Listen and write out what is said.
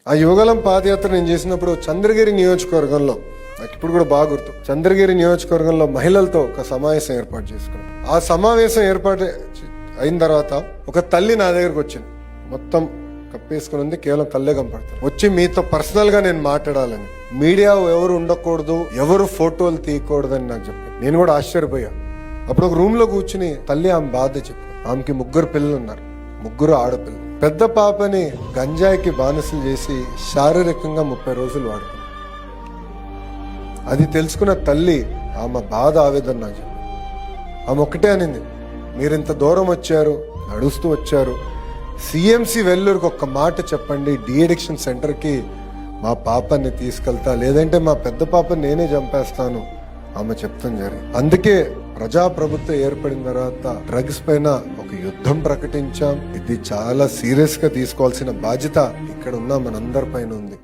ఆ యువగలం పాదయాత్ర నేను చేసినప్పుడు చంద్రగిరి నియోజకవర్గంలో, నాకు ఇప్పుడు కూడా బాగా గుర్తు, చంద్రగిరి నియోజకవర్గంలో మహిళలతో ఒక సమావేశం ఏర్పాటు చేసుకున్నాం. ఆ సమావేశం ఏర్పాటు అయిన తర్వాత ఒక తల్లి నా దగ్గరకు వచ్చింది. మొత్తం కప్పేసుకుని ఉంది, కేవలం కళ్ళే కనపడుతుంది. వచ్చి మీతో పర్సనల్ గా నేను మాట్లాడాలని, మీడియా ఎవరు ఉండకూడదు, ఎవరు ఫోటోలు తీయకూడదని నాకు చెప్పాను. నేను కూడా ఆశ్చర్యపోయా. అప్పుడు ఒక రూమ్ లో కూర్చుని తల్లి ఆమె బాధ చెప్పాను. ఆమెకి 3 పిల్లలు ఉన్నారు, 3 ఆడపిల్లలు. పెద్ద పాపని గంజాయికి బానిసలు చేసి శారీరకంగా 30 రోజులు వాడుకుంది. అది తెలుసుకున్న తల్లి ఆమె బాధ ఆవేదన నాకు చెప్పింది. ఆమె ఒకటే అనింది, మీరు ఇంత దూరం వచ్చారు, నడుస్తూ వచ్చారు, సిఎంసి వెల్లూరుకి ఒక్క మాట చెప్పండి, డీఅడిక్షన్ సెంటర్కి మా పాపని తీసుకెళ్తా, లేదంటే మా పెద్ద పాపని నేనే చంపేస్తాను ఆమె చెప్తాం జరిగింది. అందుకే ప్రజాప్రభుత్వం ఏర్పడిన తర్వాత డ్రగ్స్ పైన ఒక యుద్ధం ప్రకటించాం. ఇది చాలా సీరియస్ గా తీసుకోవాల్సిన బాధ్యత ఇక్కడ ఉన్న మనందరి పైన ఉంది.